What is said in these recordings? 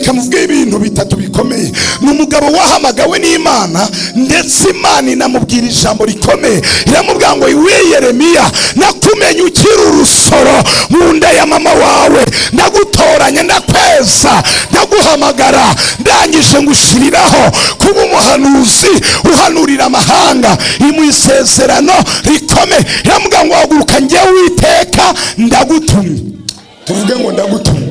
reka muvuge ibintu bitatu bikomeye. Ni umugabo wahamagawe n'Imana, ndetse Imana inamubwira ijambo rikomeye. Iramubwira ngo we Yeremiya, nakumenye ukiri urusoro mu nda ya mama wawe, ndagutoranya, ndakweza, ndaguhamagara, ndangije ngushiriraho kuba umuhanuzi uhanurira amahanga mu isezerano rikomeye. Iramubwira ngo haguruka, njyewe Uwiteka ndagutumye. Tuvuge ngo ndagutumye.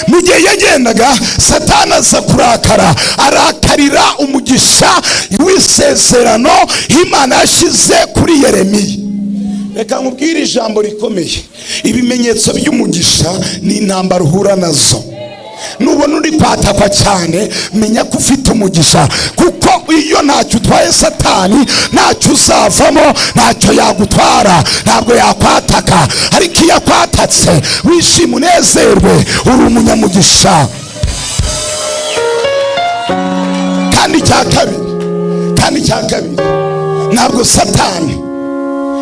Mu gihe yagendaga, Satani aza kurakara, arakarira umugisha w'isezerano Imana yashize kuri Yeremiya. Reka nkubwire ijambo rikomeye. Ibimenyetso by'umugisha ni intambara uhura nazo. Nubona uri kwatakwa cyane, menya ko ufite umugisha, kuko iyo ntacyo utwaye Satani ntacyo uzavamo, ntacyo yagutwara, ntabwo yakwataka. Ariko iyo akwatatse, wishima unezerwe, uri umunyamugisha. Kandi cya kabiri, ntabwo Satani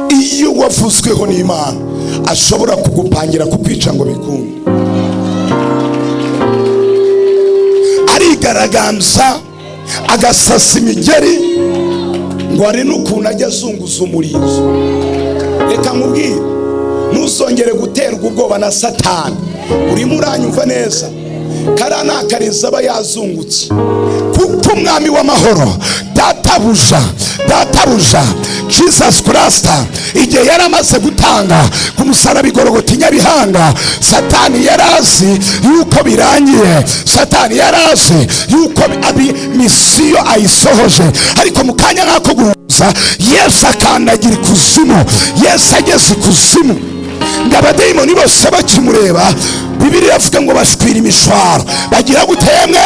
iyo wavuzweho n'Imana ashobora kugupangira kukwica ngo bikunde. Arigaragaza agasasa imigeri ngo ari n'ukuntu ajya azunguza umurizo. Reka nkubwire, ntuzongere guterwa ubwoba na Satani. Urimo uranyumva neza? Kara nakariza aba yazungutse, kuko umwami w'amahoro, databuja Jesus Christ, igihe yari amaze gutanga ku musaraba igorogota i Nyabihanga, Satani yarazi yuko birangiye. Satani yarazi yuko misiyo ayisohoje. Ariko mu kanya nk'ako guhuza, Yesu akandagira ikuzimu. Yesu ageze ikuzimu, ngabadayimoni bose bakimureba, Bibiliya avuga ngo bashwira imishwaro. Bagira gutemwe,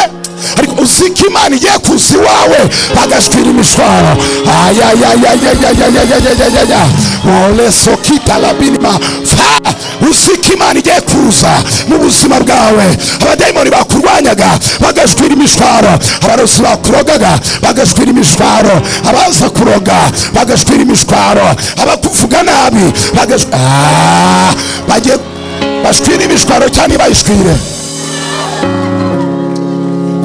ariko uziko Imana igiye kuza iwawe bagashwira imishwaro. Ole sokita labinima. Uziko Imana igiye kuza mu buzima bwawe, abadayimoni bakurwanyaga bagashwira imishwaro, abarozi bakurogaga bagashwira imishwaro, abaza kuroga bagashwira imishwaro, abakuvuga nabi bagiye bashwira imishwaro cyane bayishwire.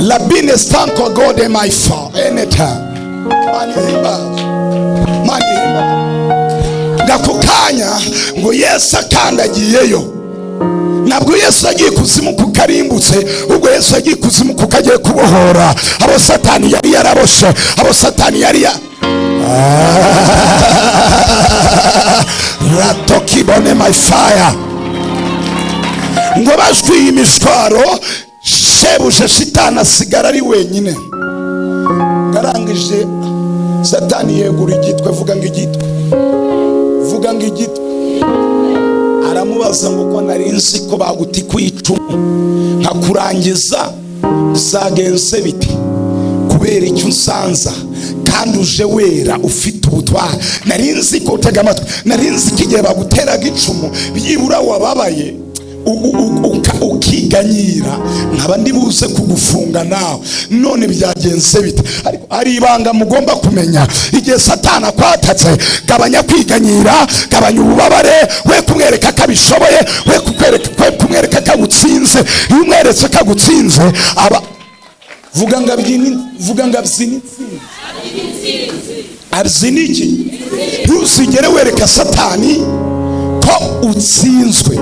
Labine stanko God my father anytime. Mani gakukanya ngo Yesu akandagiyeyo. Ntabwo Yesu agiye kuzimu kukarimbutse, ubwo Yesu agiye kuzimu kukagiye kubohora abo Satani yari yaraboshe, abo Satani yari ratokibone my fire. Ngo bashwiye imishwaro, shebuja Shitani asigara ari wenyine. Garangije Satani yegura igitwe, vuga ngo igitwe. Aramubaza ngo ko nari nzi ko bagutikuye icumu nkakurangiza, bizagenze bite? Kubera icyo unsanza kandi uje wera ufite ubutware. Nari nzi ko utega amatwi, nari nzi ko igihe baguteraga icumu byibura wababaye ukiganyira, nkaba ndibuze kugufunga nawe. None byagenze bite? Ariko ari ibanga mugomba kumenya. Igihe Satani akwatatse, gabanya kwiganyira, gabanya ububabare, we kumwereka kabishoboye, we kumwereka kagutsinze. Iyo umweretse kagutsinze, aba vuga ngo abyiniki. Ntuzigere wereka Satani ko utsinzwe.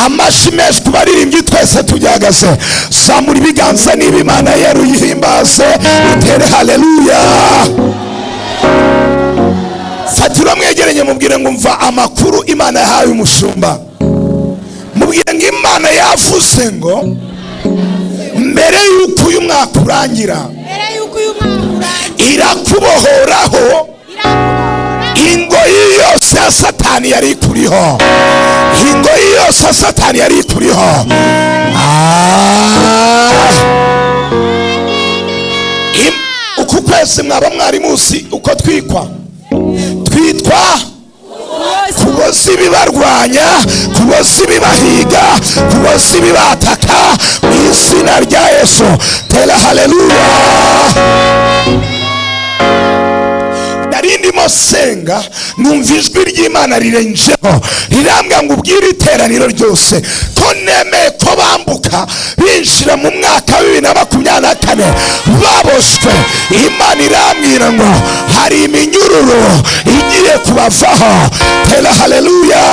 Amashimesh kubaririmbyi twese tujyagase samura ibiganza niba Imana yaruyihimbaze utere haleluya. Fatira mwegeranye mubwire ngo mva amakuru Imana yahaye umushumba, mubwire ngo Imana yavuze ngo mbere yuko uyu mwaka urangira irakubohoraho ingoyi yose ya Satani yari kuriho, ingoyi yose Satani yari kuriho. Uku kwezi mwaba mwari musi uko twitwa kuboza ibibarwanya, kuboza ibibahiga, kuboza ibibataka mu izina rya Yesu. Tera haleluya. Ndimo senga numva ijwi ry'Imana rirenjeho rirambwa ngo ubwire iteraniro ryose ko nemeye ko bambuka binjira mu mwaka wa 2024 baboshwe. Imana irambwira ngo hari iminyururu igiye kubavaho. Tera haleluya.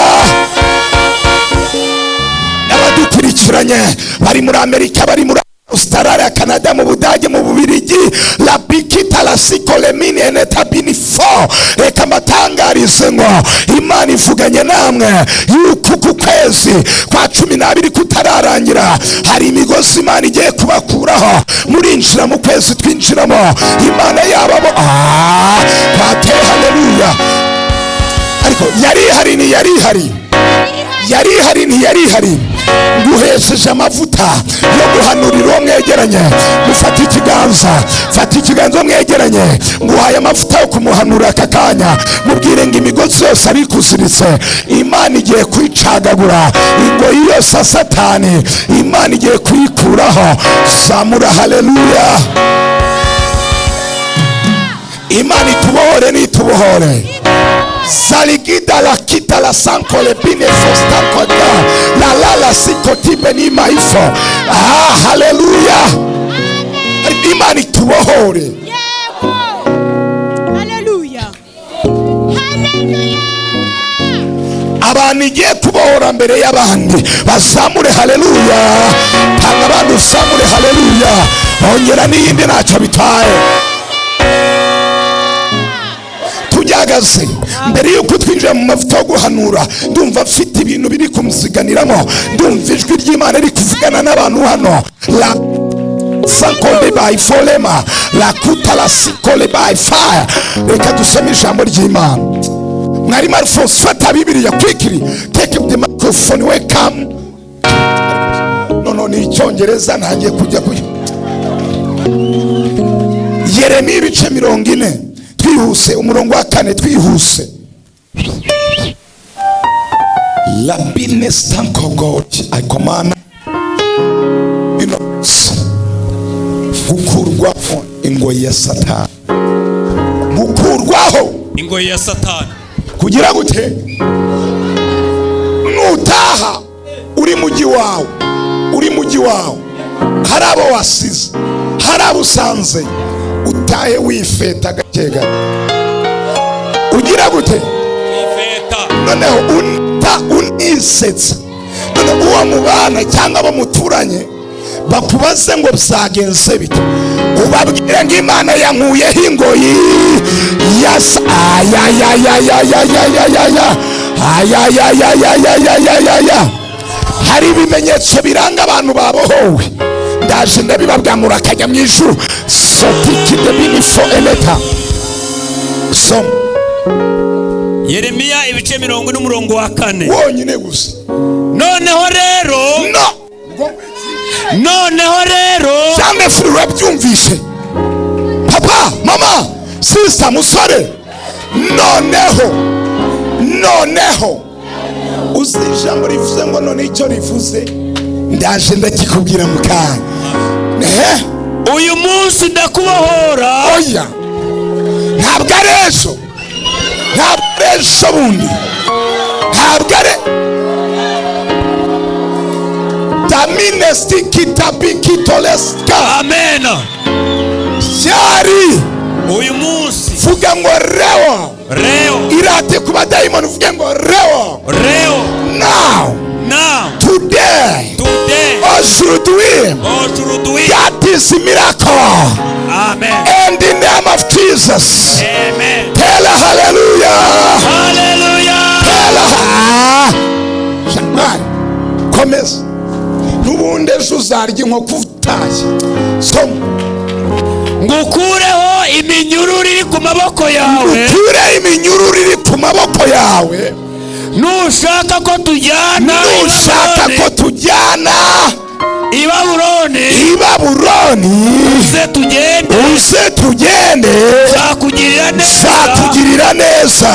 N'abadukurikiranye bari muri Amerika, bari muri Australia, Canada, mu Budage, mu Bubiligi, la bikita la sikolemini enetabini fo. Reka matangarize ngo Imana ivuganye namwe yuko ku kwezi kwa 12 kutararangira hari imigozi Imana igiye kubakuraho. Murinjira mu kwezi twinjiramo Imana yababo. Bate haleluya. Ariko yari hari nguhesheje amavuta yo guhanurira mwegeranye. Mufata ikiganza mwegeranye, nguhaye amavuta yo kumuhanura aka kanya. Mubwire ngo imigozi yose ari kuziritse Imana igiye kwicagagura, ingoyi yose Satani Imana igiye kuyikuraho. Samura haleluya. Imana itubohore nitubohore. Saligida la kita la sanko le bine fosta koda la sikoti beni maifo. Haleluya. Imana itubohore. Haleluya. Abantu igiye kubohora mbere y'abandi basamure haleluya. Tanga abantu samure haleluya. Ongera n'iyindi ntacyo bitwaye. Tujyagaze mbere yuko twinjira mu mavuta yo guhanura, ndumva mfite ibintu biri kumusiganiramo. Ndumva ijwi ry'Imana riri kuvugana n'abantu hano. La sankole by folema, la kuta la sikole by fire. Reka dusome ijambo ry'Imana. Mwari Marfos, fata Bibiliya kwikiri, take the microphone, welcome. No ni Icyongereza ntagiye kujya kuyo. Yeremiya ibice 40. Twihuse umurongo wa 4 twihuse. La business thank God I command gukurwaho ingoyi ya Satani, gukurwaho ingoyi ya Satani. Kugira gute? Nutaha uri mugi wawe hari abo wasize, hari abo usanze, utahe wifeta gakega. Ugira gute? Wifeta. Noneho unisetsa. Noneho uwa mubana cyangwa bamuturanye bakubaze ngo byagenze bite, ubabwire ngo Imana yankuyeho ingoyi yasa. Hari ibimenyetso biranga abantu babohowe. Ndaje ndabibabwa murakajya mu ijuru. Sotikide binifo eleta. soma Yeremiya ibice 40 n'umurongo wa 4 wonyine gusa. Noneho rero cyangwa furu urabyumvishe papa mama sister musore noneho uzi ijambo rivuze ngo none icyo rivuze ndaje ndakikubwira mukanya. Uyu munsi ndakubohora. Oya ntabwo ari ejo, ntabwo ari ejo bundi, ntabwo ari taminesti kitabikitoleska. Amen. Cyari uyu munsi vuga ngo reo irate kuba daimon, vuga ngo reo now today or should we that is miracle. Amen. And in the name of Jesus, amen. Tell her hallelujah. Tell her komeza nubundi ejo uzarya inkoko utaye. Ngukureho iminyururu iri ku maboko yawe. Ngukureho iminyururu iri ku maboko yawe. Nushaka ko tujyana i Babuloni, uze tugende nzakugirira neza.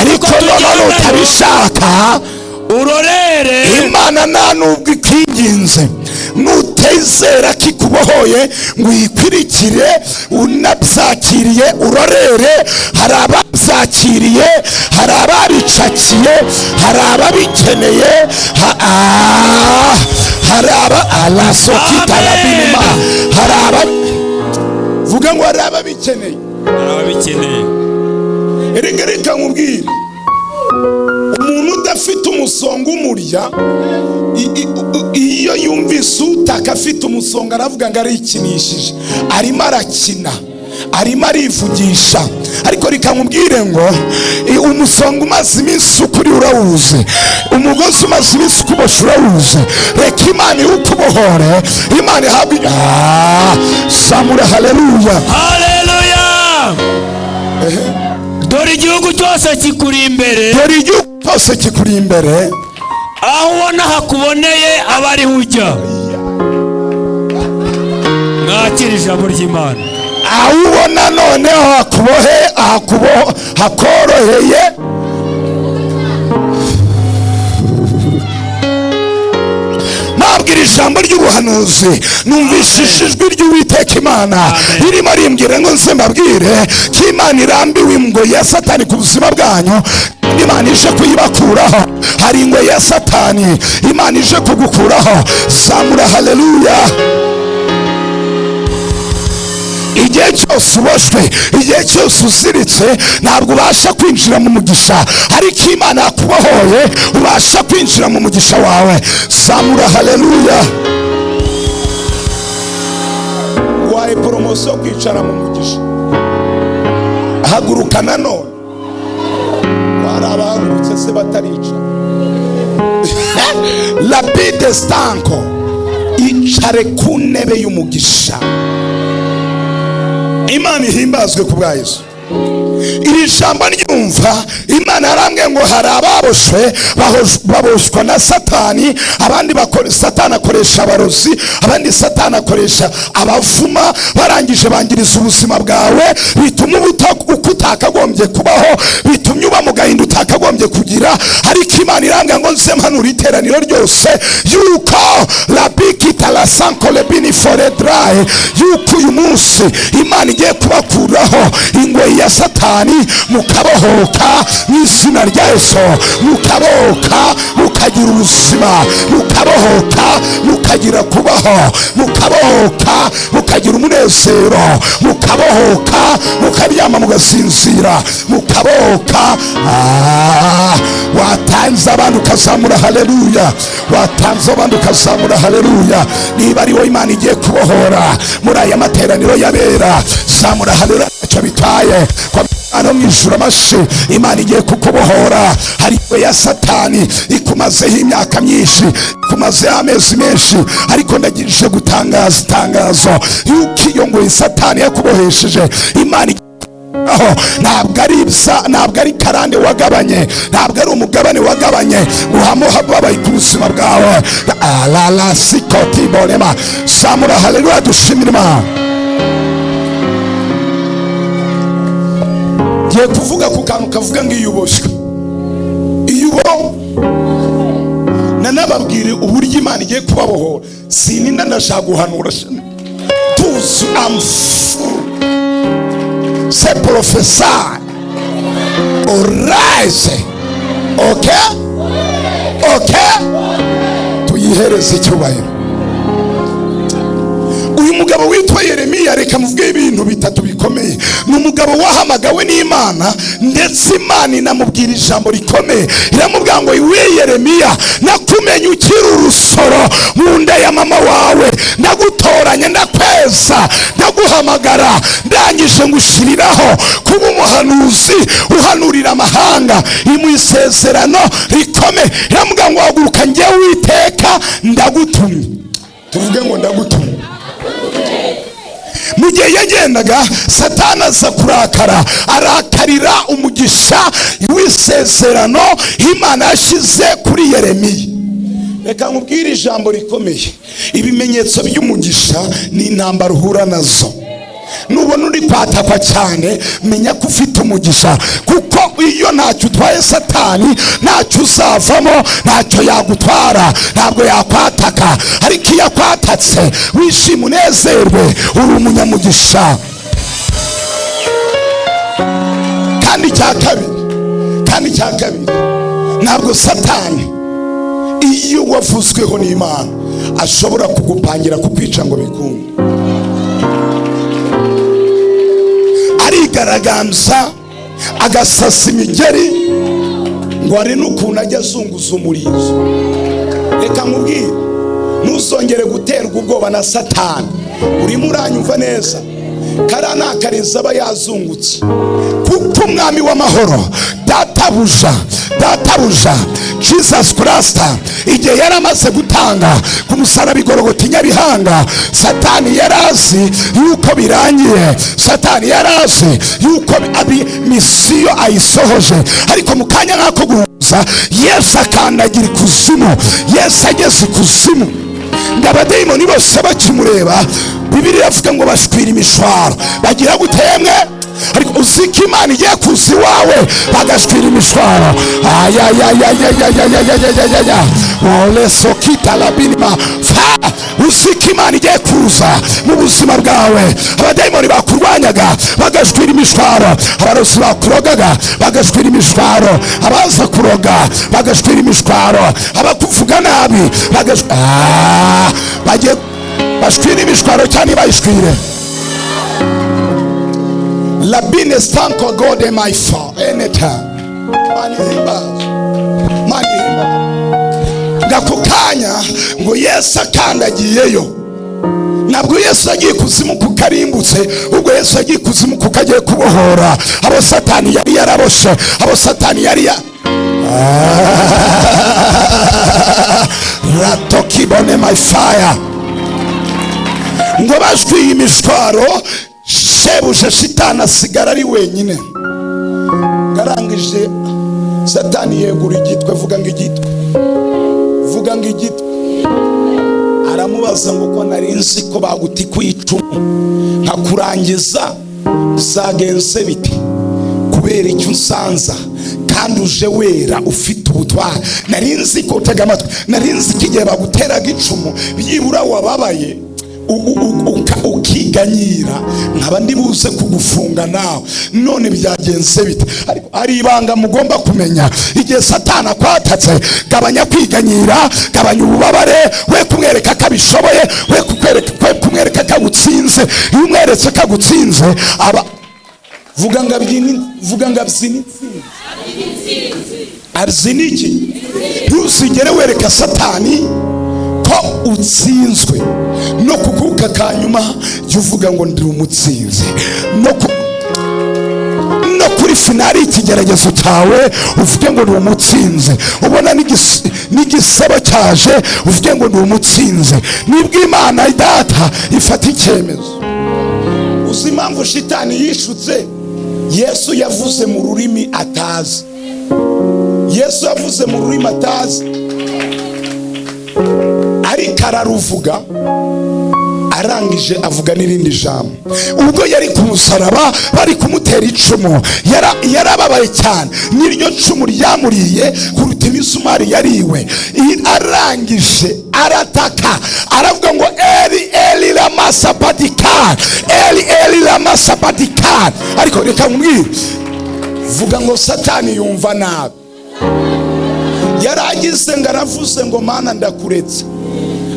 Ariko noneho nutabishaka urorere. Imana nta nubwo ikwinginze nutezera kikubohoye ngo uyikwirikire unabyakiriye urorere. Hari ababyakiriye, hari ababicakiye, hari ababikeneye, hari alasokitaradinima, hari vuga ngo hari ababikeneye. Reka nkubwire, umuntu udafite umusonga umurya, iyo yumvise utaka afite umusonga aravuga ngo arikinishije, arimo arakina, arimo arivugisha. Ariko reka nkubwire ngo umusonga umaze iminsi ukuri urawuzi, umugozi umaze iminsi ukubosha urawuzi. Reka Imana iwukubohore, Imana ihabwe. Samura haleluya. Dore igihugu cyose kikuri imbere, aho ubona hakuboneye abari hujya. Mwakira ijambo ry'Imana. Aho ubona noneho hakoroheye, nabwira ijambo ry'ubuhanuzi numvishije ijwi ry'Uwiteka Imana irimo rimbwira ngo nze mbabwire ko Imana irambiwe ingoyi ya Satani ku buzima bwanyu. Imana ije kuyibakuraho. Hari ingoyi ya Satani Imana ije kugukuraho. Samura haleluya. Igihe cyose uboshwe, igihe cyose uziritse, ntabwo ubasha kwinjira mu mugisha. Ariko Imana yakubohoye ubasha kwinjira mu mugisha wawe. Samura haleluya. Wae promotion kwicara mu mugisha. Haguruka nanone. Warabahagurutse se batarica. Lapide stanko icare ku ntebe y'umugisha. Imana ihimbazwe ku bwa Yesu. Iri jambo ryumva Imana yarambwiye ngo hari ababoshwe baboshwa na Satani, abandi Satani akoresha abarozi, abandi Satani akoresha abavuma, barangije bangiriza ubuzima bwawe, bituma utakagombye kubaho, bitumye uba mu gahinda utakagombye kugira. Ariko Imana irambwiye ngo nze mpanura iteraniro ryose yuko labikita la sankole bini foredrae, yuko uyu munsi Imana igiye kubakuraho ingoyi ya Satani, mukabohoka n'izina rya Yesu. Mukabohoka mukagira ubuzima, mukabohoka mukagira kubaho, mukabohoka mukagira umunezero, mukabohoka mukaryama mugasinzira, mukabohoka. Watanze abantu ukazamura haleluya, watanze abantu ukazamura haleluya. Niba ari wowe Imana igiye kubohora muri aya materaniro y'abera, zamura haleluya. Icyo bitaye kwa Imana mwishura amashi, Imana igiye kukubohora. Hari ya Satani ikumazeho imyaka myinshi, ikumazeho amezi menshi, ariko ndagirije gutangaza itangazo yuko iyo ngo Satani yakubohesheje, Imana ntabwo ari karande wagabanye, ntabwo ari umugabane wagabanye uhamuha babaye ku buzima bwawe. La sikoti bonema samura haleluya dushimira Imana. Ngiye kuvuga ku kantu kavuga ngo iyuboshywe, nanababwire uburyo Imana igiye kubabohora. Sininda ndashaka guhanura tuzi c'est professeur oraise. Okay, tuyihereze icyubahiro. Uyu mugabo witwa Yeremiya, reka muvuge ibintu bitatu bikomeye. Ni umugabo wahamagawe n'Imana, ndetse Imana inamubwira ijambo rikomeye. Iramubwira ngo we Yeremiya, nakumenye ukiri urusoro mu nda ya mama wawe, ndagutoranya, ndakweza, ndaguhamagara, ndangije ngushiriraho kuba umuhanuzi uhanurira amahanga mu isezerano rikomeye. Iramubwira ngo haguruka, njye Uwiteka ndagutumye. Tuvuge ngo ndagutumye. Mu gihe yagendaga, Satani aza kurakara, arakarira umugisha w'isezerano Imana yashize kuri Yeremiya. Reka nkubwire ijambo rikomeye. Ibimenyetso by'umugisha ni intambara uhura nazo. Nubona uri kwatakwa cyane, menya ko ufite umugisha, kuko iyo ntacyo utwaye Satani ntacyo uzavamo, ntacyo yagutwara, ntabwo yakwataka. Ariko iyo akwatatse, wishime unezerwe, uri umunyamugisha. Kandi cya kabiri, ntabwo Satani iyo wavuzweho n'Imana ashobora kugupangira kukwica ngo bikunde. Arigaragaza agasasa imigeri, ngo ari n'ukuntu ajya azunguza umurizo. Reka nkubwire, ntuzongere guterwa ubwoba na Satani. Urimo uranyumva neza? Kara nakariza aba yazungutse, kuko umwami w'amahoro databuja Jesus Christ igihe yaramaze gutanga ku musaraba igorogota Nyabihanga, Satani yarazi yuko birangiye, Satani yarazi yuko misiyo ayisohoje. Ariko mu kanya nk'ako guhuza, Yesu akandagira ikuzimu. Yesu ageze ikuzimu, abadayimoni bose bakimureba, Bibiliya ivuga ngo bashwira imishwaro. Bagira gutemwe, ariko uziko Imana igiye kuza iwawe bagashwira imishwaro. Ole sokita labinima. Uziko Imana igiye kuza mu buzima bwawe, abadayimoni bakurwanyaga bagashwira imishwaro, abarozi bakurogaga bagashwira imishwaro, abaza kuroga bagashwira imishwaro, abakuvuga nabi bagiye bashwira imishwaro cyane bayishwire. Labine stanko God my father anytime. Ngako kanya ngo Yesu akandagiyeyo. Ntabwo Yesu yagiye kuzimu kukarimbutse, ubwo Yesu yagiye kuzimu kukagiye kubohora abo Satani yari yaraboshe, abo Satani yari ratokibone my fire. Ngo bashwiye imishwaro, shebuja Shitani asigara ari wenyine. Garangije Satani yegura igitwe, vuga ngo igitwe, aramubaza ngo ko nari nzi ko baguti kwicumu nkakurangiza uzagenze bite, kubera icyo unsanza kandi uje wera ufite ubutware. Nari nzi ko utega amatwi, nari nzi ko igihe baguteraga icumu byibura wababaye ukiganyira, nkaba ndibuze kugufunga nawe. None byagenze bite? Ariko ari ibanga mugomba kumenya. Igihe Satani akwatatse, gabanya kwiganyira, gabanya ububabare, we kumwereka ko abishoboye, we kumwereka ko agutsinze. Iyo umweretse ko agutsinze, aba vuga ngo abyinitsinze. Ntuzigere wereka Satani ko utsinzwe. No kukuka kanyuma jya uvuga ngo ndi umutsinzi. No kuri finali ikigeragezo cyawe uvuge ngo ndi umutsinzi. Ubona n'igisebo cyaje uvuge ngo ndi umutsinzi. Nibwo Imana data ifata icyemezo. Uzi impamvu Shitani yishutse? Yesu yavuze mu rurimi atazi. Yesu yavuze mu rurimi atazi, ariko araruvuga, arangije avuga n'irindi jambo. Ubwo yari ku musaraba bari kumutera icumu, yarababaye cyane, n'iryo cumu ryamuriye kuruta imisumari yariwe. Arangije arataka, aravuga ngo Eli Eli lama sabakthani, Eli Eli lama sabakthani. Ariko reka mwumvire, vuga ngo Satani yumva nabi. Yaragize ngo aravuze ngo Mana ndakuretse,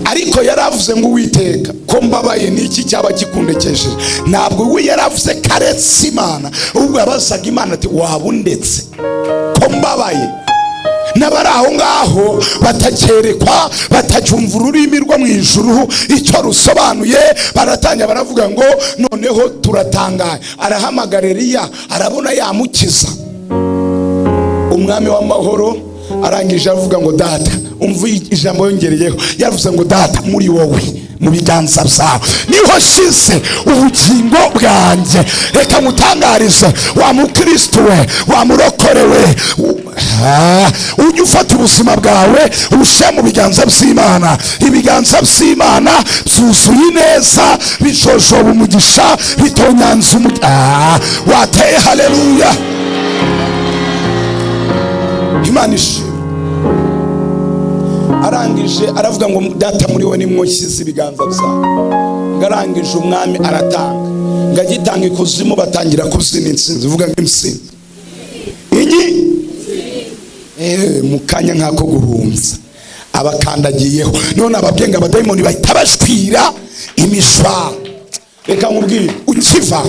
ariko yaravuze ngo Uwiteka ko mbabaye niki cyaba kikundekesheje. Ntabwo we yaravuze karetse Imana, ubwo yabasaga Imana ati wabundetse ko mbabaye. N'abari aho ngaho batakerekwa, batacyumva ururimi rwo mu ijuru icyo rusobanuye, baratanya baravuga ngo noneho turatangaye. Arahamagara Eliya, arabona yamukiza. Umwami w'amahoro arangije avuga ngo data, umva ijambo yongereyeho, yavuze ngo data, muri wowe mu biganza byawe niho shize ubugingo bwanjye. Reka mutangarize wa mukristo we, wa murokore we, ujye ufata ubuzima bwawe ushyire mu biganza by'Imana. Ibiganza by'Imana byuzuye neza, bijojoba umugisha, bitonyanza wateye haleluya. Imana ishimwe. Arangije aravuga ngo data, muri we nimwo nshyize ibiganza byawe. Arangije umwami aratanga, ngagitanga ikuzimu, batangira kubyina intsinzi. Vuga ngo intsinzi mu kanya nk'ako guhumbya abakandagiyeho. None ababyenga abadayimoni bahita bashwira imishwaro. Reka nkubwire, ukiva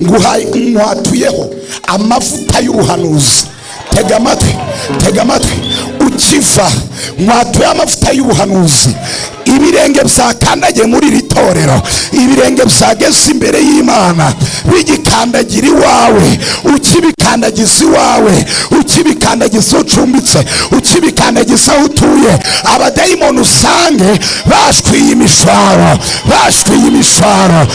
nguhatuyeho amavuta y'ubuhanuzi. Tega amatwi, tega amatwi. Ukiva mwatuye amavuta y'ubuhanuzi. Ibirenge byakandagiye muri iri torero, ibirenge byageze imbere y'Imana, bigikandagira iwawe, ukibikandagiza iwawe, ukibikandagiza ucumbitse, ukibikandagiza aho utuye, abadayimoni usange bashwiye imishwaro, bashwiye imishwaro.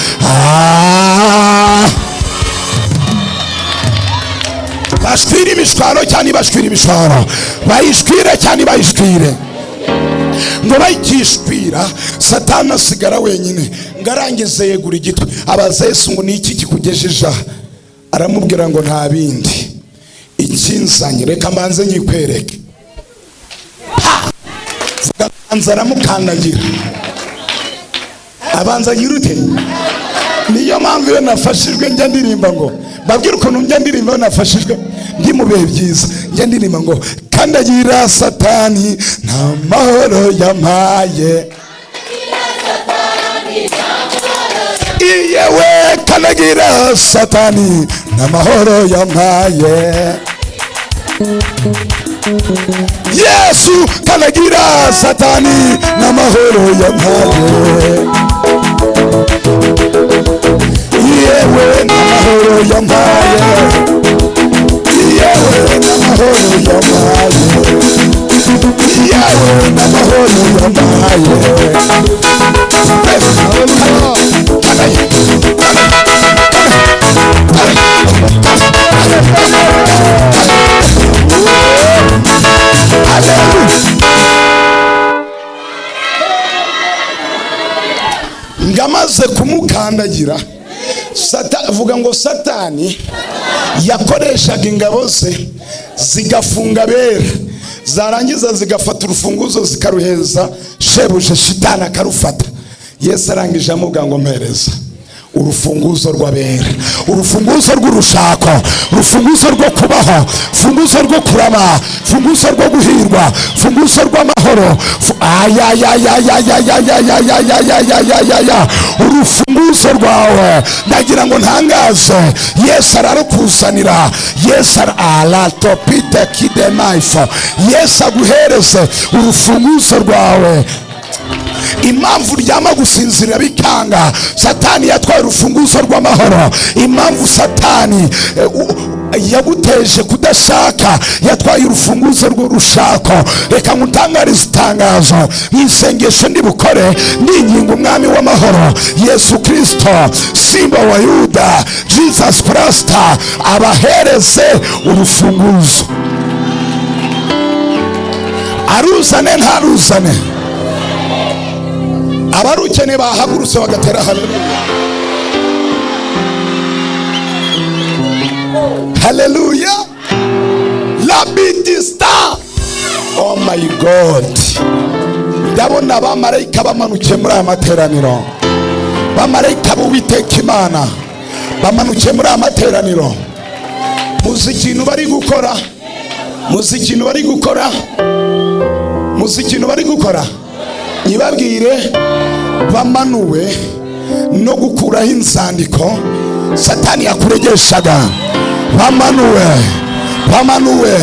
Bashwira imishwaro cyane, bashwira imishwaro, bayishwire cyane, bayishwire. Ngo bayikishwira, Satani asigara wenyine. Ngarangize yegura igitwe, abaza Yesu ngo niki kikugejeje aha? Aramubwira ngo nta bindi, ikinzanye reka mbanze nyikwereke. Abanza aramukandagira, abanza yirute. Niyo mpamvu iyo nafashijwe njya ndirimba ngo, babwira ukuntu njya ndirimba nafashijwe ndi mu bihe byiza. Njya ndirimba ngo kandagira Satani nta mahoro yampaye. Iyewe kandagira Satani nta mahoro yampaye. Yesu kandagira Satani nta mahoro yampaye. Yewe n'amahoro yampaye, yewe n'amahoro yampaye, yewe n'amahoro yampaye. Ngamaze kumukandagira, vuga ngo Satani yakoreshaga ingabo ze zigafunga abera, zarangiza zigafata urufunguzo zikaruheza shebuja shitani akarufata. Yesu arangije amubwira ngo mpereza urufunguzo rw'abera, urufunguzo rw'urushako, urufunguzo rwo kubaho, urufunguzo rwo kurama, urufunguzo rwo guhirwa, urufunguzo rw'amahoro. Urufunguzo rwawe ndagira ngo ntangaze, Yesu ararukuzanira. Yesu aratopite kidemaifo, Yesu aguhereze urufunguzo rwawe. Impamvu ryama gusinzira bikanga, Satani yatwaye urufunguzo rw'amahoro. Impamvu Satani yaguteje kudashaka, yatwaye urufunguzo rw'urushako. Reka ngutangarize itangazo mu isengesho ndi bukore, ndinginga umwami w'amahoro Yesu Kristo, Simba wa Yuda, Jesus Christ, abahereze urufunguzo. Aruzane ntaruzane, abarukene bahagurutse bagatera haleluya. Haleluya. La bidista. Oh my God. Ndabona abamarayika bamanukiye muri aya materaniro. Bamarayika b'Uwiteka Imana bamanukiye muri aya materaniro. Muzi ikintu bari gukora? Muzi ikintu bari gukora? Muzi ikintu bari gukora? Nibabwire, bamanuwe no gukuraho inzandiko Satani yakuregeshaga. Bamanuwe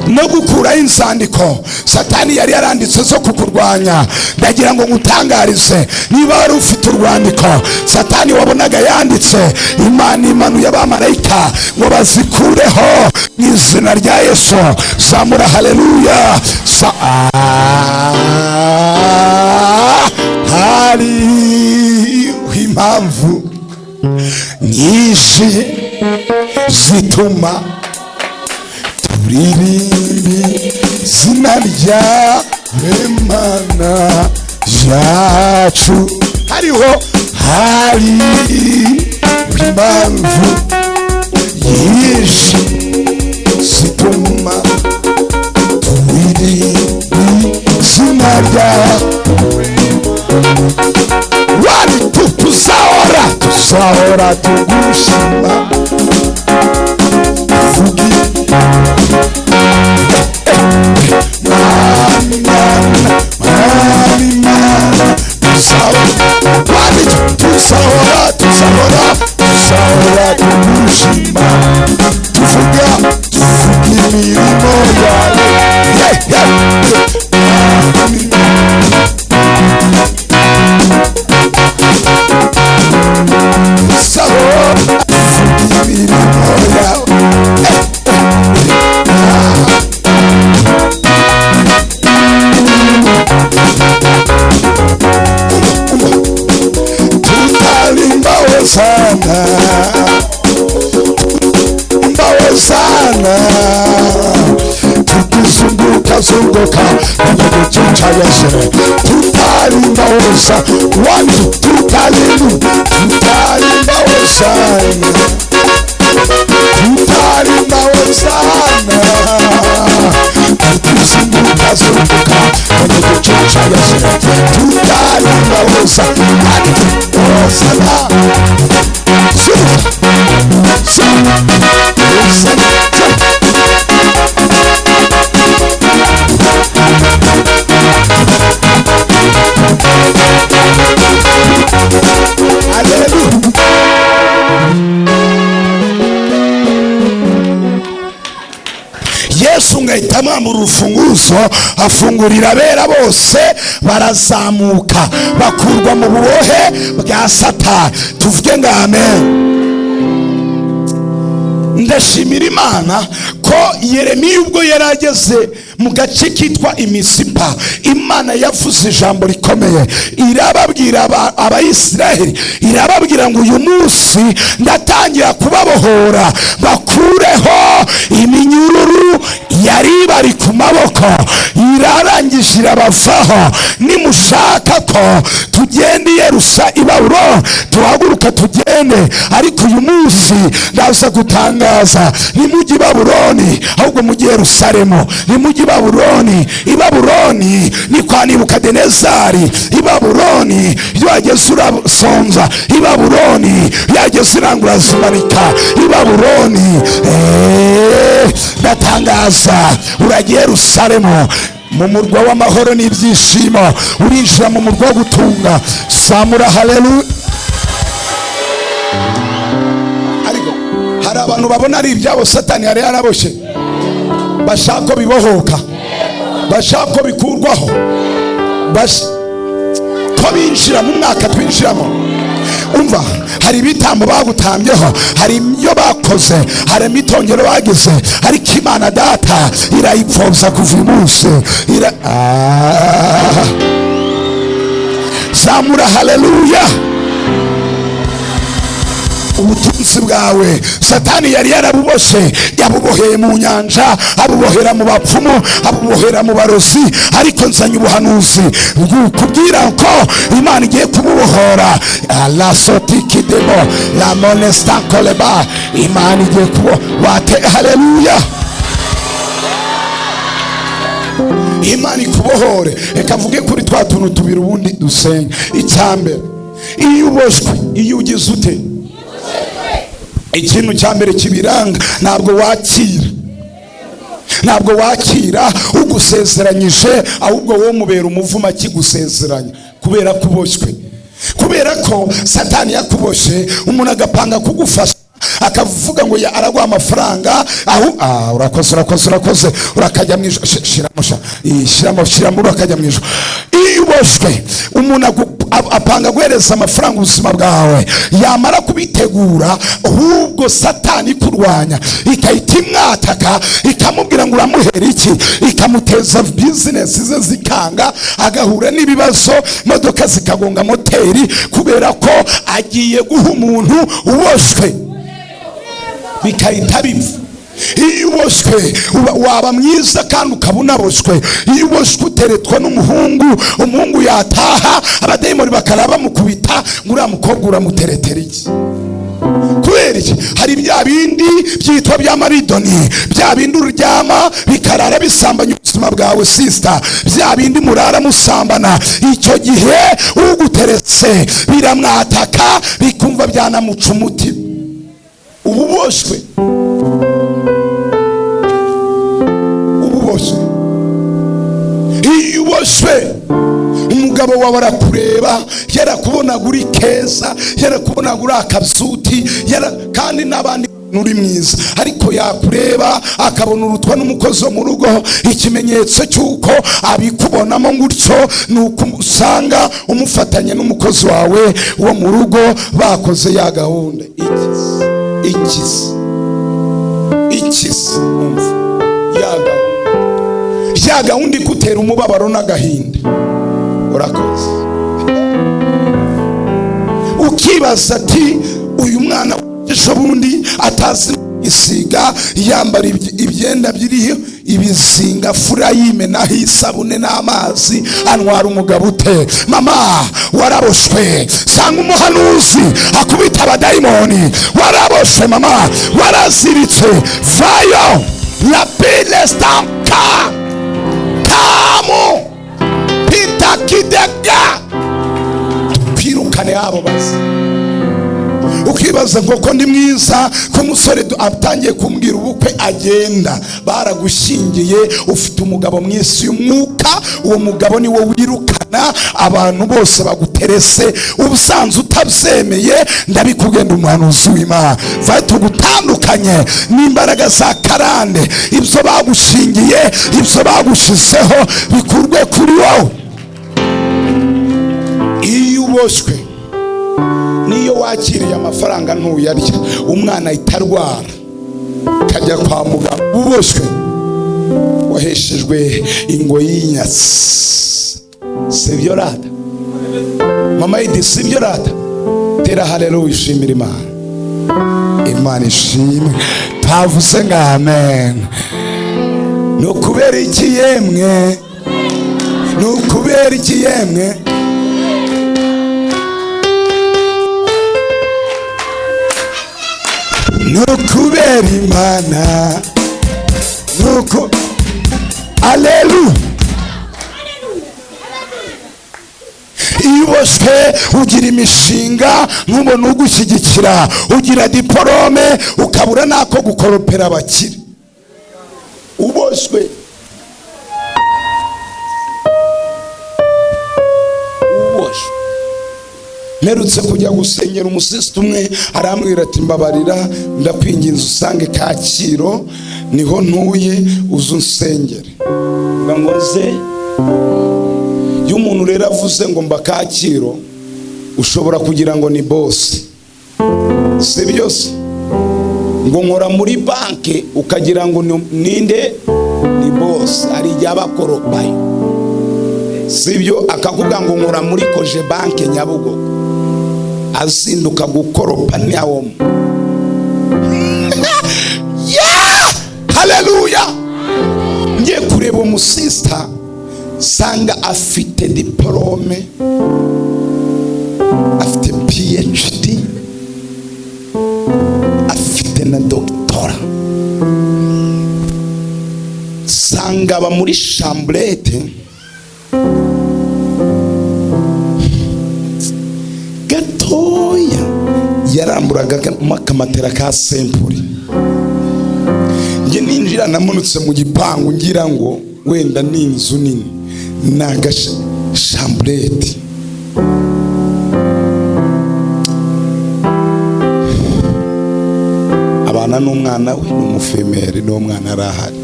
no gukuraho inzandiko Satani yari yaranditse zo kukurwanya. Ndagira ngo ngutangarize, niba wari ufite urwandiko Satani wabonaga yanditse, Imana imanuye abamarayika ngo bazikureho mu izina rya Yesu. Zamura haleluya. Hari impamvu nyinshi zituma turirimba izina ryawe Mana yacu. Hari impamvu nyinshi zituma turirimba izina ryawe. Tuzahora tugushima, tukizunguka zunguka igihugu cya Yesu. Tutarimba hosana, tutarimba hosana, tukizunguka zunguka igihugu cya Yesu. Tutarimba hosana, Yesu ngahita amwambura urufunguzo, afungurira abera bose, barazamuka bakurwa mu bubohe bwa Satani. Tuvuge ngo amen. Ndashimira Imana ko Yeremiya ubwo yarageze mu gace kitwa Imisipa, Imana yavuze ijambo rikomeye, irababwira abayisiraheli, irababwira ngo uyu munsi ndatangira kubabohora, bakureho iminyururu yari bari ku maboko. Irarangije irabavaho. Nimushaka ko tugende i Babuloni, tuhaguruka tugende, ariko uyu munsi ndaza gutangaza, nimujye i Babuloni ahubwo mujye Yerusalemu. Nimujye i Babuloni. I Babuloni ni kwa Nebukadinezari. I Babuloni iyo wageze urasonza. I Babuloni yageze urangura zimanika. I Babuloni ndatangaza, uragiye Yerusalemu, mu murwa w'amahoro n'ibyishimo. Urinjira mu murwa wo gutunga. Samura haleluya. Ariko hari abantu babona ari ibyabo Satani yari yaraboshye, bashaka ko bibohoka, bashaka ko bikurwaho, ko binjira mu mwaka twinjiramo. umva, hari ibitambo bagutambyeho, hari ibyo bakoze, hari imitongero bagize, ariko Imana Data irayipfobya kuva uyu munsi. Zamura haleluya. Ubutunzi bwawe Satani yari yarabuboshe, yabuboheye mu nyanja, abubohera mu bapfumu, abubohera mu barozi, ariko nzanye ubuhanuzi kubwira ko Imana igiye kububohora. La sotiki demo la monesta koleba, Imana igiye kubohora. Haleluya. Imana ikubohore. Reka mvuge kuri twa tuntu tubiri ubundi dusenga. Icyambere, iyo uboshwe, iyo ugize ute, ikintu cyambere kibiranga, ntabwo wakira ugusezeranyije, ahubwo wowe mubera umuvuma kigusezeranya, kubera kuboshywe. Kubera ko Satani yakuboshe, umuntu agapanga kugufasha, akavuga ngo araguha amafaranga, aho urakoze urakajya mwijoro, shiramo urakajya mwijoro. Iyo uboshwe, umuntu apanga guhereza amafaranga ubuzima bwawe, yamara kubitegura, ahubwo Satani kurwanya ikahita imwataka, ikamubwira ngo uramuhera iki, ikamuteza bizinesi ze zikanga, agahura n'ibibazo, modoka zikagonga moteri, kubera ko agiye guha umuntu uboshwe, bikahita bipfa. Iyo uboshwe waba mwiza kandi ukaba unaboshwe. Iyo uboshwe uteretwa n'umuhungu, umuhungu yataha, abadayimoni bakaraba bamukubita, ngo uriya mukobwa uramuteretera iki? Kubera iki? Hari bya bindi byitwa bya maridoni, bya bindi uryama bikarara bisambanya ubuzima bwawe sister, bya bindi murara musambana, icyo gihe uguteretse biramwataka, bikumva byanamuca umutima. Ububoshwe, iyo uboshwe, umugabo wawe arakureba, yarakubonaga uri keza, yarakubonaga uri akabyuti, kandi n'abandi uri mwiza, ariko yakureba akabona urutwa n'umukozi wo mu rugo. Ikimenyetso cy'uko abikubonamo gutyo ni uko usanga umufatanye n'umukozi wawe wo mu rugo bakoze ya gahunda. Ikizi umva, ya gahunda ikutera umubabaro n'agahinda. Urakoze ukibaza ati, uyu mwana ejo bundi atazi isiga, yambara ibyenda byiriho ibizinga, fura yimenaho isabune n'amazi, antwara umugabo ute? Mama waraboshwe, sanga umuhanuzi akubita abadayimoni. Waraboshwe mama, waraziritse, vayo la pile stamka tamu pita kidega, twirukane abo bazi. Ukibaza ngo ko ndi mwiza, ko umusore atangiye kumbwira ubukwe agenda, baragushingiye, ufite umugabo mwisi y'umwuka, uwo mugabo ni wo wirukana abantu bose baguterese. Ubusanzwe utabyemeye, ndabikugenda umuhanuzi w'Imana, vaye tugutandukanye n'imbaraga za karande. Ibyo bagushingiye, ibyo bagushizeho, bikurwe kuri wowe. Iyo uboshwe, niyo wakiriye amafaranga ntuyarya, umwana itarwara kajya kwa muganga. Uboshwe waheshejwe ingoyi y'inyatsi, sibyo rata mama yidi, sibyo rata? Tera haleluya, ishimira Imana. Imana ishimwe, tavuze ngo amen. Nukubera iki yemwe, nukubera iki yemwe, nukubera Imana, nuko haleluya. Iyo uboshwe ugira imishinga, ntubone ugushyigikira, ugira diporome, ukabura nako gukoropera abakire. Uboshwe, Mperutse kujya gusengera umusista umwe, arambwira ati mbabarira, ndakwinginze usange Kacyiru, niho ntuye, uzu nsengere. Ngangoze y'umuntu rero avuze ngo mba Kacyiru, ushobora kugira ngo ni boss, si byose ngo nkora muri banke ukagira ngo ninde ni boss, ari y'abakoropayo, sibyo? Akavuga ngo nkora muri koje banke Nyabugogo, azinduka gukoropa nyawo. Yeah, haleluya. Ngiye kureba umusista sanga afite diplome, afite PhD, afite na doctora, sanga aba muri chambrette gatoya, yaramburaga akamatera ka sempuri. Nge ninjira namunutse mu gipangu ngira ngo wenda ni inzu nini, naga chambrette. Abana n'umwana we n'umufemere n'umwana arahari.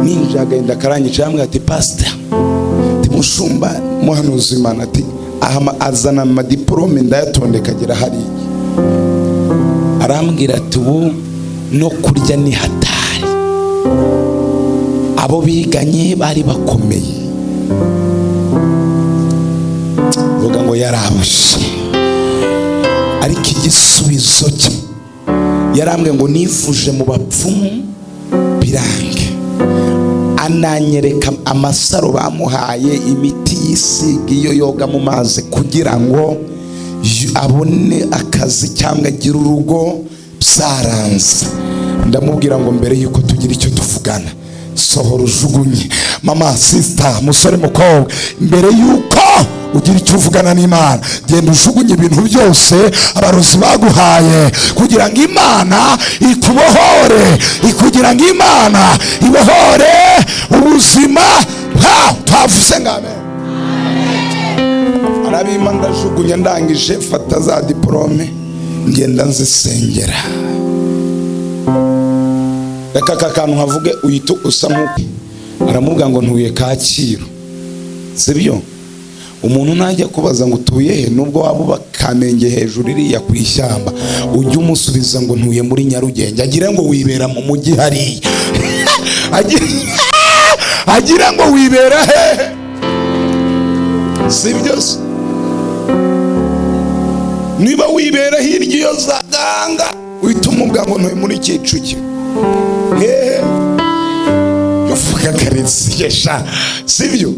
Ninjira agenda karanyica hamwe ati pastor, timushumba muhanuzi Imana ati azana amadiplome ndayatondeka agira hariya. Arambwira ati ubu no kurya ni hatari, abo biganye bari bakomeye. Vuga ngo yarabashe, ariko igisubizo cye yarambwiye ngo nivuje mu bapfumu birange. Ananyereka amasaro bamuhaye, imiti yisiga iyo yoga mu mazi kugira ngo abone akazi cyangwa agira urugo byaranze. Ndamubwira ngo mbere yuko tugira icyo tuvugana, sohora ujugunye. Mama, sister, musore, mukobwa, mbere yuko ugira icyo uvugana n'Imana, genda ujugunye ibintu byose abarozi baguhaye kugira ngo Imana ikubohore, kugira ngo Imana ibohore ubuzima. Twavuze ngo amen. Arabima ndajugunya, ndangije fata za diplome ngenda nzisengera. Reka kakantu havuge uyitu usa nk'uko. Aramubwira ngo ntuye Kacyiru, sibyo? Umuntu najya kubaza ngo utuye he, nubwo waba bakamenge hejuru iriya ku ishyamba, ujye umusubiza ngo ntuye muri Nyarugenge, agira ngo wibera mu mujyi hariya. Agira ngo wibera he, sibyo? Niba wibera hirya iyo zaganga, uhita umubwira ngo ntuye muri Kicukiro. Uvuga kariziyesha, sibyo?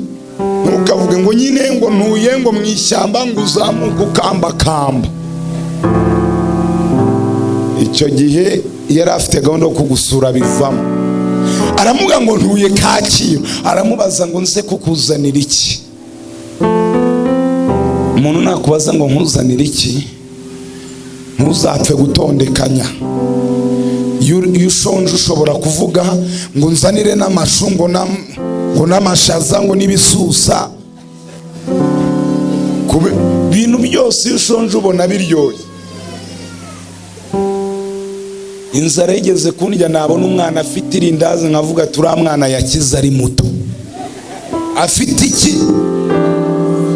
Ntukavuge ngo nyine ngo ntuye ngo mu ishyamba ngo uzamuka ukambakamba. Icyo gihe yari afite gahunda yo kugusura bivamo. Aramuga ngo ntuye Kacyiru, aramubaza ngo nze kukuzanira iki. Umuntu nakubaza ngo nkuzanira iki, ntuzapfe gutondekanya. Iyo ushonje ushobora kuvuga ngo nzanire n'amashu ngo n'amashaza ngo n'ibisusa. Bintu byose iyo ushonje ubona biryoye. Inzara igeze kundya, nabona umwana afite irindazi nkavuga turiya mwana yakize ari muto. Afite iki?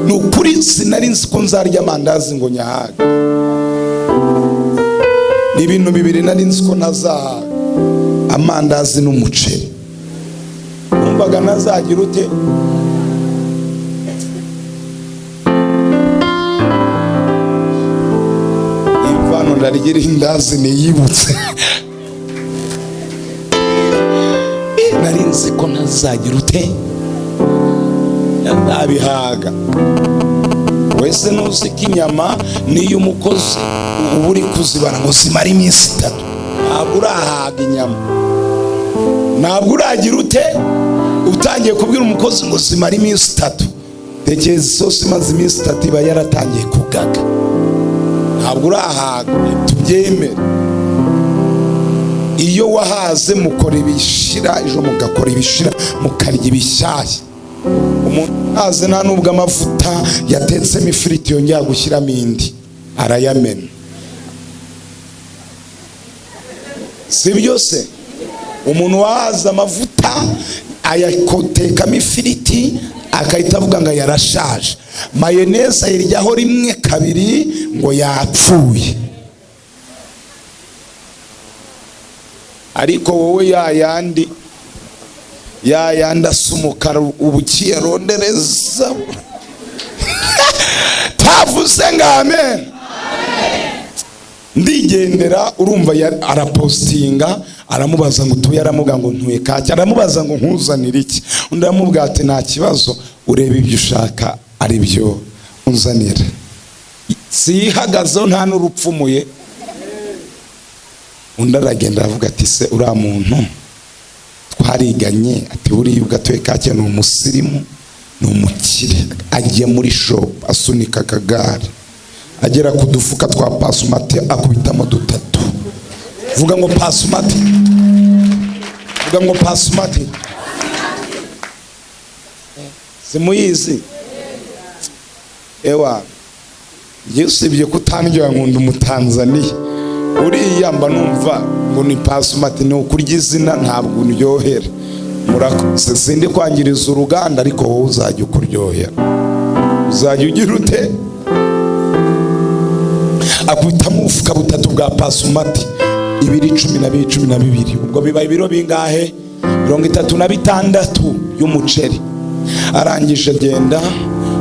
Ni ukuri sinari nzi ko nzarya amandazi ngo nyahaga. Ni ibintu bibiri nari nzi ko ntazahaga, amandazi n'umuceri. Numvaga nazagira ute? Ivano ndarigira indazi niyibutse. Nari nzi ko ntazagira ute? Nabihaga. Wese nuzi ko inyama niyo umukozi uba uri kuzibara ngo zimara iminsi 3, ntabwo urahaga inyama. Ntabwo uragira ute? Utangiye kubwira umukozi ngo zimara iminsi 3, tekereza isosi imaze iminsi 3 iba yaratangiye kugaga. Ntabwo urahaga, tubyemere. Iyo wahaze mukora ibishira, ejo mugakora ibishira, mukarya ibishyashya. Umuntu ahaze nta nubwo amavuta yatetsemo ifiriti yongera gushyiramo indi, arayamena. Si byose? Umuntu wahaze amavuta ayakotekamo ifiriti akahita avuga ngo yarashaje. Mayoneze ayiryaho rimwe kabiri ngo yapfuye. Ariko wowe yayandi asa umukara ubukiye rondereza tavuze ngo amen. Ndigendera urumva arapostinga, aramubaza ngo tuye, aramuga ngo ntuye Kacyi, aramubaza ngo nkuzanire iki, undi aramubwira ati nta kibazo, ureba ibyo ushaka ari byo unzanira. Sihagazeho nta n'urupfumuye. Undi aragenda aravuga ati se uriya muntu twariganye, ati buriya ugatuye Kacyi ni umusirimu, ni umukire. Agiye muri shop asunika akagare, agera ku dufuka twa pasumati akubitamo dutatu. Vuga ngo pasumati, vuga ngo pasumati. Simuyizi ewa yusibye kutandyoya nkunda umutanzaniya. Uriya mba numva ngo ni pasumati, ni ukurya izina ntabwo uryohera. Murakoze, sindi kwangiriza uruganda, ariko wowe uzajya ukuryohera, uzajya ugira ute. Akubitamo ubufuka butatu bwa pasumati, 12 ubwo bibaye ibiro bingahe? 36 y'umuceri. Arangije agenda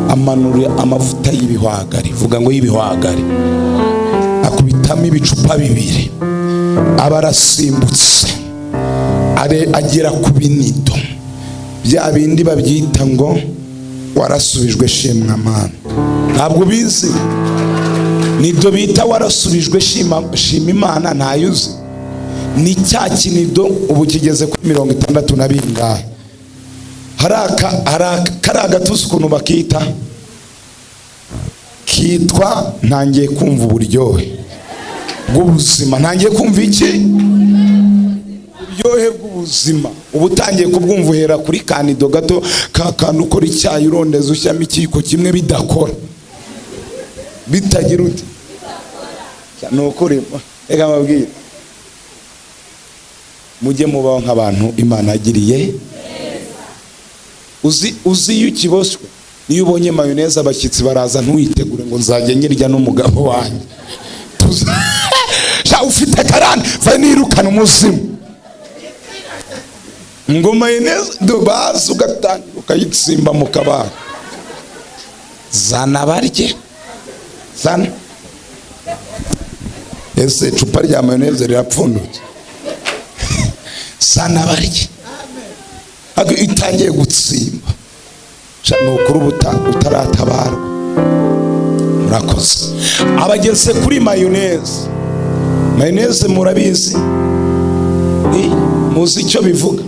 amanura amavuta y'ibihwagari, vuga ngo y'ibihwagari, akubitamo ibicupa 2. aba arasimbutse agera ku binido bya bindi babyita ngo warasubijwe shimwa Mana. Ntabwo bizi nido bita warasubijwe shima Imana, ntayuzi. Ni cya kinido ubu kigeze kuri 60 na bingahe. Hari agatusi ukuntu bakita kitwa ntangiye kumva uburyohe bw'ubuzima. Ntangiye kumva iki? Uburyohe bw'ubuzima. Ubu utangiye kubwumva uhera kuri kanido gato kakandi ukora icyayi urondeza ushyamo ikiko kimwe bidakora, bitagira uti nukuri. Reka mabwire, mujye mubaho nk'abantu Imana yagiriye. Uzi iyo ukiboswe, niyo ubonye mayoneze abashyitsi baraza, ntuyitegure ngo nzajya nyirya n'umugabo wanjye. Ufite karani va nirukana umuzimu ngo mayoneze dobaza ugatangira ukayitsimba mu kabari. Zana barye, zana. Ese icupa rya mayoneze rirapfundutse? Zana barye. Ako itangiye gutsimba, nukuri utaratabarwa. Murakoze. Abageze kuri mayoneze. Mayoneze murabizi, muzi icyo bivuga,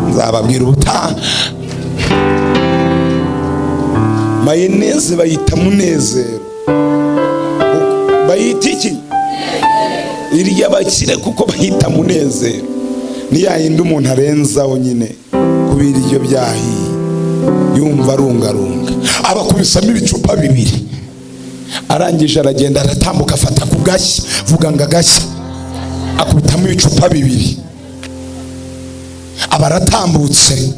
nzababwira ubutaha. Mayoneze bayita munezero. Bayita iki? Irya bakire kuko bayita munezero. Ni yayindi umuntu arenzaho nyine kubira ibyo byahiye yumva arungarunga. Abakubisamo ibicupa 2. Arangije aragenda aratambuka afata ku gashya, vuga ngo agashya, akubitamo ibicupa 2. Aba aratambutse,